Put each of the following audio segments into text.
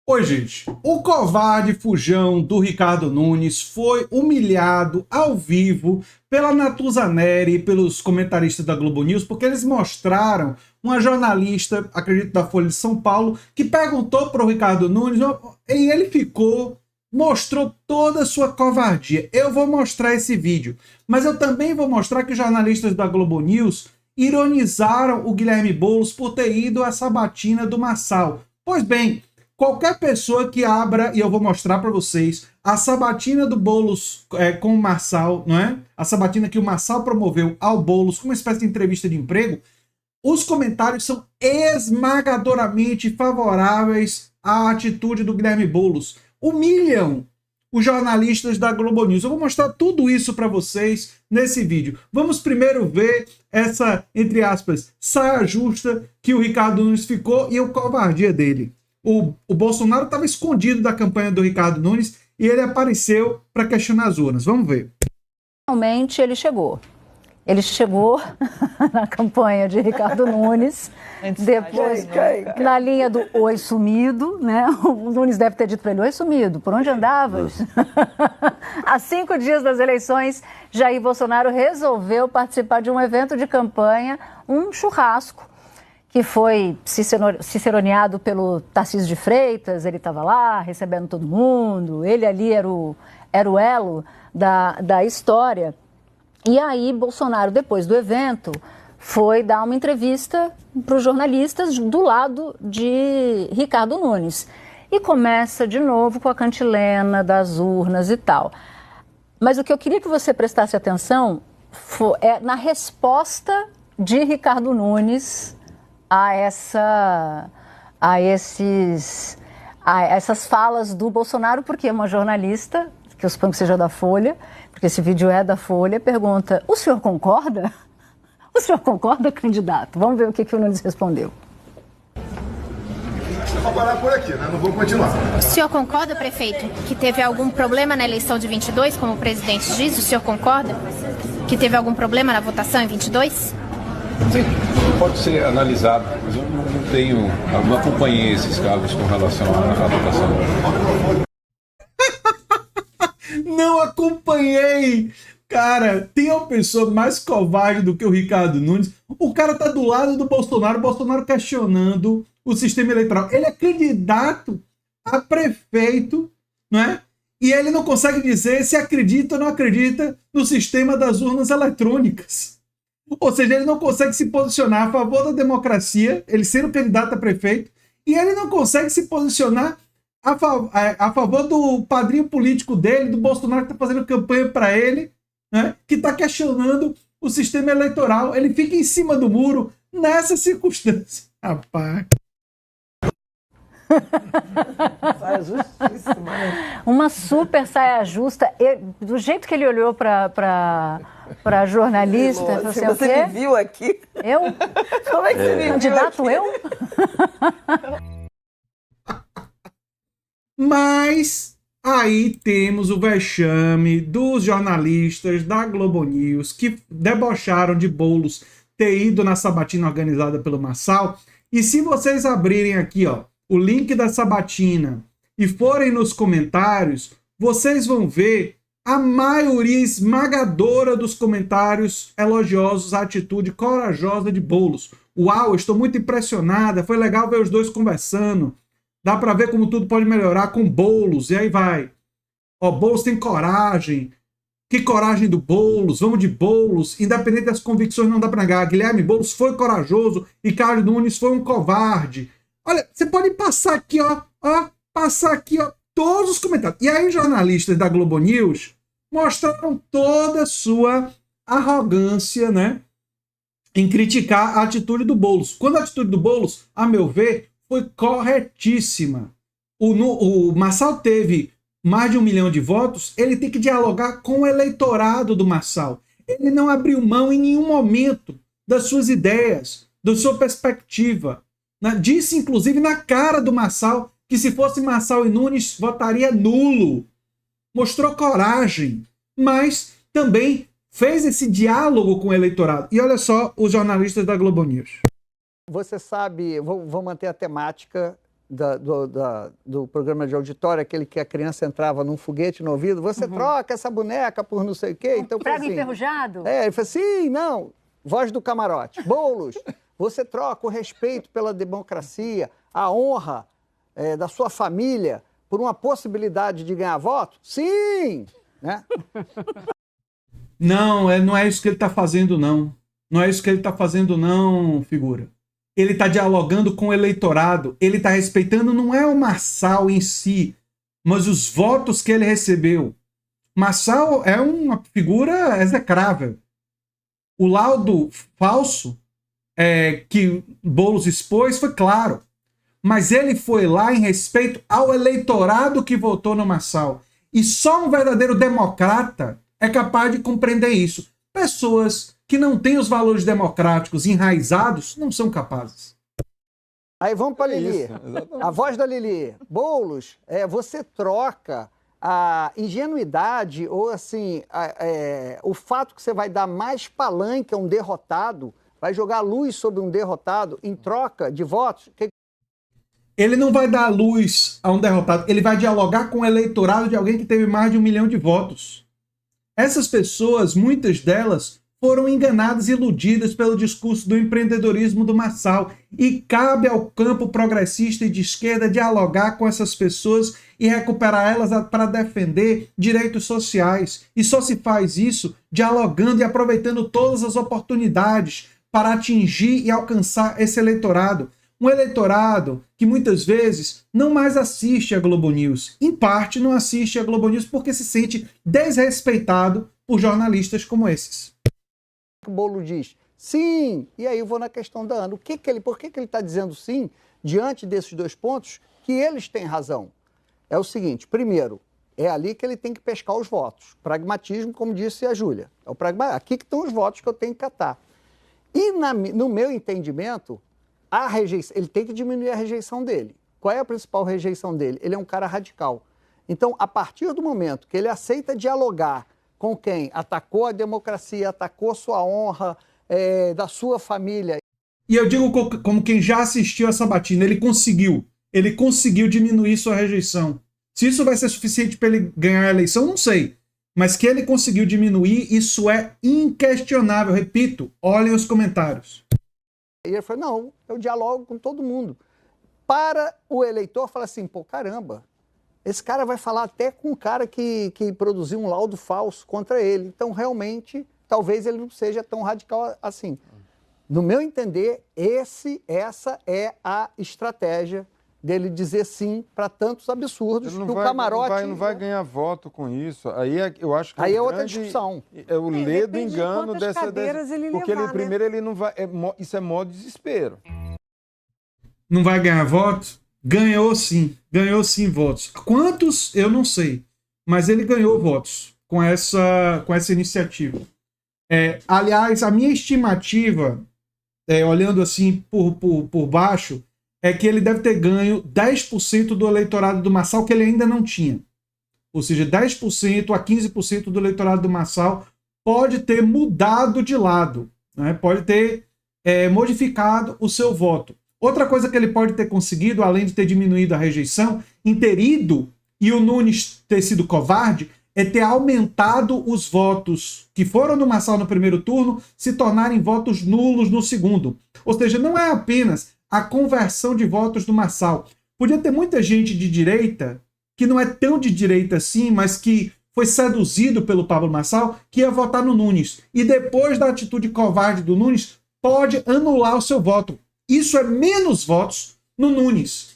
Oi, gente. O covarde fujão do Ricardo Nunes foi humilhado ao vivo pela Natuzaneri e pelos comentaristas da Globo News, porque eles mostraram uma jornalista, acredito da Folha de São Paulo, que perguntou para o Ricardo Nunes e ele mostrou toda a sua covardia. Eu vou mostrar esse vídeo, mas eu também vou mostrar que os jornalistas da Globo News ironizaram o Guilherme Boulos por ter ido à sabatina do Marçal. Pois bem, qualquer pessoa que abra, e eu vou mostrar para vocês, a sabatina do Boulos com o Marçal, não é? A sabatina que o Marçal promoveu ao Boulos como uma espécie de entrevista de emprego, os comentários são esmagadoramente favoráveis à atitude do Guilherme Boulos. Humilham os jornalistas da Globo News. Eu vou mostrar tudo isso para vocês nesse vídeo. Vamos primeiro ver essa, entre aspas, saia justa que o Ricardo Nunes ficou e a covardia dele. O Bolsonaro estava escondido da campanha do Ricardo Nunes e ele apareceu para questionar as urnas. Vamos ver. Realmente ele chegou. Ele chegou na campanha de Ricardo Nunes, depois na linha do oi sumido, né? O Nunes deve ter dito para ele, oi sumido, por onde andavas? Há 5 dias das eleições, Jair Bolsonaro resolveu participar de um evento de campanha, um churrasco, que foi ciceroneado pelo Tarcísio de Freitas. Ele estava lá recebendo todo mundo, ele ali era o elo da história. E aí Bolsonaro, depois do evento, foi dar uma entrevista para os jornalistas do lado de Ricardo Nunes. E começa de novo com a cantilena das urnas e tal. Mas o que eu queria que você prestasse atenção é na resposta de Ricardo Nunes a essas falas do Bolsonaro, porque uma jornalista, que eu suponho que seja da Folha, porque esse vídeo é da Folha, pergunta, o senhor concorda? O senhor concorda, candidato? Vamos ver o que o Nunes respondeu. Eu vou parar por aqui, né? Não vou continuar. O senhor concorda, prefeito, que teve algum problema na eleição de 22, como o presidente diz? O senhor concorda que teve algum problema na votação em 22? Sim, pode ser analisado, mas eu não acompanhei esses casos com relação à votação. Não acompanhei! Cara, tem uma pessoa mais covarde do que o Ricardo Nunes. O cara tá do lado do Bolsonaro, o Bolsonaro questionando o sistema eleitoral. Ele é candidato a prefeito, não é? E ele não consegue dizer se acredita ou não acredita no sistema das urnas eletrônicas. Ou seja, ele não consegue se posicionar a favor da democracia, ele sendo candidato a prefeito, e ele não consegue se posicionar a favor do padrinho político dele, do Bolsonaro, que está fazendo campanha para ele, né, que está questionando o sistema eleitoral. Ele fica em cima do muro nessa circunstância. Rapaz. Saia justíssima, né? Uma super saia justa. Do jeito que ele olhou para jornalista, você me viu aqui? Eu? Como é que você me viu? Candidato, eu? Mas aí temos o vexame dos jornalistas da Globo News que debocharam de Boulos ter ido na sabatina organizada pelo Marçal. E se vocês abrirem aqui, ó, o link da sabatina e forem nos comentários, vocês vão ver a maioria esmagadora dos comentários elogiosos à atitude corajosa de Boulos. Uau, estou muito impressionada, foi legal ver os dois conversando. Dá para ver como tudo pode melhorar com Boulos. E aí vai. Ó, Boulos tem coragem. Que coragem do Boulos. Vamos de Boulos. Independente das convicções, não dá para negar. Guilherme Boulos foi corajoso. Ricardo Nunes foi um covarde. Olha, você pode passar aqui, ó. Passar aqui, ó. Todos os comentários. E aí os jornalistas da Globo News mostraram toda a sua arrogância, né? Em criticar a atitude do Boulos. Quando a atitude do Boulos, a meu ver, foi corretíssima. O Marçal teve mais de 1 milhão de votos, ele tem que dialogar com o eleitorado do Marçal. Ele não abriu mão em nenhum momento das suas ideias, da sua perspectiva. Disse, inclusive, na cara do Marçal que se fosse Marçal e Nunes, votaria nulo. Mostrou coragem, mas também fez esse diálogo com o eleitorado. E olha só os jornalistas da Globo News. Você sabe, vou manter a temática do programa de auditório, aquele que a criança entrava num foguete no ouvido, você troca essa boneca por não sei o quê. Então, Prego assim, enferrujado? ele falou assim, não, voz do camarote. Boulos, você troca o respeito pela democracia, a honra da sua família por uma possibilidade de ganhar voto? Sim! Né? Não é isso que ele está fazendo, não. Não é isso que ele está fazendo, não, figura. Ele está dialogando com o eleitorado, ele está respeitando não é o Marçal em si, mas os votos que ele recebeu. Marçal é uma figura execrável. O laudo falso que Boulos expôs foi claro, mas ele foi lá em respeito ao eleitorado que votou no Marçal. E só um verdadeiro democrata é capaz de compreender isso. Pessoas que não têm os valores democráticos enraizados não são capazes. Aí vamos para a Lili. A voz da Lili. Boulos, você troca a ingenuidade ou assim, o fato que você vai dar mais palanque a um derrotado, vai jogar luz sobre um derrotado em troca de votos. Ele não vai dar luz a um derrotado, ele vai dialogar com o eleitorado de alguém que teve mais de 1 milhão de votos. Essas pessoas, muitas delas, foram enganadas e iludidas pelo discurso do empreendedorismo do Marçal. E cabe ao campo progressista e de esquerda dialogar com essas pessoas e recuperar elas para defender direitos sociais. E só se faz isso dialogando e aproveitando todas as oportunidades para atingir e alcançar esse eleitorado. Um eleitorado que muitas vezes não mais assiste a Globo News. Em parte não assiste a Globo News porque se sente desrespeitado por jornalistas como esses. O Boulos diz sim, e aí eu vou na questão da Ana. Por que ele está dizendo sim diante desses dois pontos que eles têm razão? É o seguinte, primeiro, é ali que ele tem que pescar os votos. Pragmatismo, como disse a Júlia. Aqui que estão os votos que eu tenho que catar. E no meu entendimento, a rejeição, ele tem que diminuir a rejeição dele. Qual é a principal rejeição dele? Ele é um cara radical. Então, a partir do momento que ele aceita dialogar com quem atacou a democracia, atacou sua honra, da sua família. E eu digo como quem já assistiu a sabatina, ele conseguiu diminuir sua rejeição. Se isso vai ser suficiente para ele ganhar a eleição, não sei. Mas que ele conseguiu diminuir, isso é inquestionável. Repito, olhem os comentários. E ele falou, não, eu dialogo com todo mundo. Para o eleitor, fala assim, pô, caramba, esse cara vai falar até com o cara que produziu um laudo falso contra ele. Então, realmente, talvez ele não seja tão radical assim. No meu entender, essa é a estratégia dele dizer sim para tantos absurdos que o camarote... Não vai ganhar voto com isso. Aí eu acho que aí é outra discussão. É o ledo engano dessa... Porque levar, primeiro ele não vai... isso é modo desespero. Não vai ganhar voto? Ganhou sim votos. Quantos? Eu não sei. Mas ele ganhou votos com essa iniciativa. Aliás, a minha estimativa, olhando assim por baixo, é que ele deve ter ganho 10% do eleitorado do Marçal que ele ainda não tinha. Ou seja, 10% a 15% do eleitorado do Marçal pode ter mudado de lado, né? Pode ter modificado o seu voto. Outra coisa que ele pode ter conseguido, além de ter diminuído a rejeição, em ter ido e o Nunes ter sido covarde, é ter aumentado os votos que foram no Marçal no primeiro turno se tornarem votos nulos no segundo. Ou seja, não é apenas a conversão de votos do Marçal. Podia ter muita gente de direita, que não é tão de direita assim, mas que foi seduzido pelo Pablo Marçal, que ia votar no Nunes. E depois da atitude covarde do Nunes, pode anular o seu voto. Isso é menos votos no Nunes.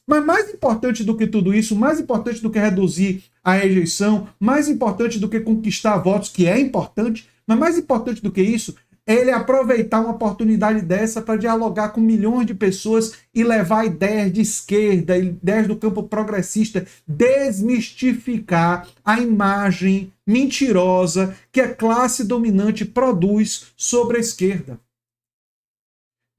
Mas mais importante do que tudo isso, mais importante do que reduzir a rejeição, mais importante do que conquistar votos, que é importante, mas mais importante do que isso, é ele aproveitar uma oportunidade dessa para dialogar com milhões de pessoas e levar ideias de esquerda, ideias do campo progressista, desmistificar a imagem mentirosa que a classe dominante produz sobre a esquerda.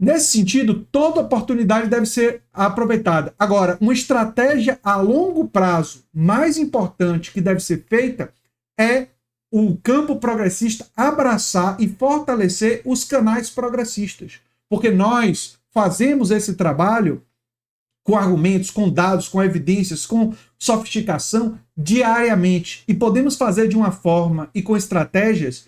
Nesse sentido, toda oportunidade deve ser aproveitada. Agora, uma estratégia a longo prazo mais importante que deve ser feita é o campo progressista abraçar e fortalecer os canais progressistas. Porque nós fazemos esse trabalho com argumentos, com dados, com evidências, com sofisticação diariamente. E podemos fazer de uma forma e com estratégias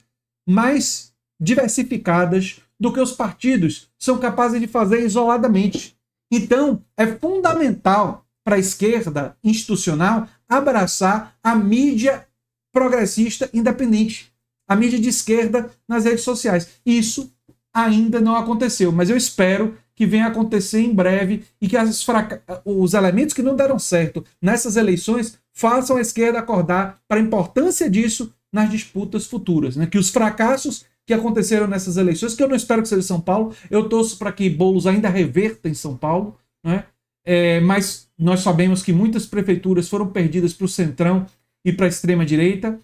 mais diversificadas do que os partidos são capazes de fazer isoladamente. Então, é fundamental para a esquerda institucional abraçar a mídia progressista independente, a mídia de esquerda nas redes sociais. Isso ainda não aconteceu, mas eu espero que venha a acontecer em breve e que os elementos que não deram certo nessas eleições façam a esquerda acordar para a importância disso nas disputas futuras, né? Que os fracassos que aconteceram nessas eleições, que eu não espero que seja em São Paulo, eu torço para que Boulos ainda reverta em São Paulo, né? Mas nós sabemos que muitas prefeituras foram perdidas para o centrão e para a extrema-direita,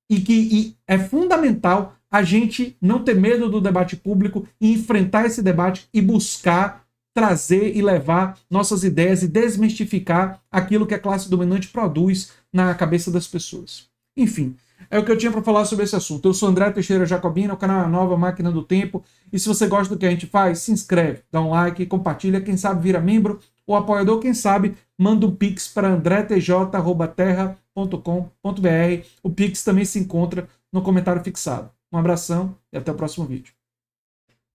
e é fundamental a gente não ter medo do debate público e enfrentar esse debate e buscar trazer e levar nossas ideias e desmistificar aquilo que a classe dominante produz na cabeça das pessoas. Enfim, é o que eu tinha para falar sobre esse assunto. Eu sou André Teixeira Jacobina, o canal Nova Máquina do Tempo, e se você gosta do que a gente faz, se inscreve, dá um like, compartilha, quem sabe vira membro ou apoiador, quem sabe manda um pix para andretj@terra.com.br. O pix também se encontra no comentário fixado. Um abração e até o próximo vídeo.